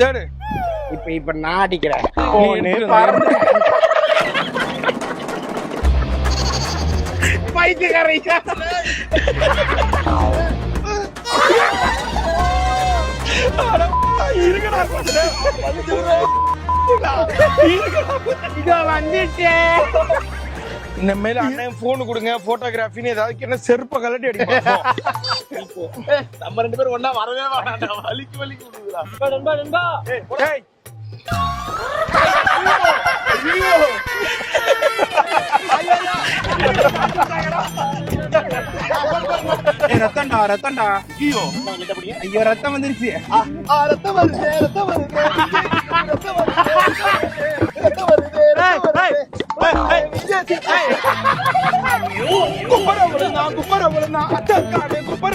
தேடு. இப்ப நான் அடிக்கிறேன். பைத்தியக்காரங்க. இருக்கடா கொஞ்ச இனிமேல அண்ணன் போன் கொடுங்க, போட்டோகிராஃபின்னு ஏதாவது என்ன செருப்ப கலட்டி அடிப்பாங்க. நம்ம 2 பேரும் ஒண்ணா வரவே வேண்டாம். வலிக்கு விடுறா. ஏய் ரத்தம்டா ரத்தம்டா. ஐயோ ஐயோ ரத்தம் வந்துருச்சு. ரத்தம் வருது ரத்தம் வருது ரத்தம் வருது ரத்தம் வருது. குப்பர விழுந்தா குப்பர விழுந்தா அச்சா குப்பர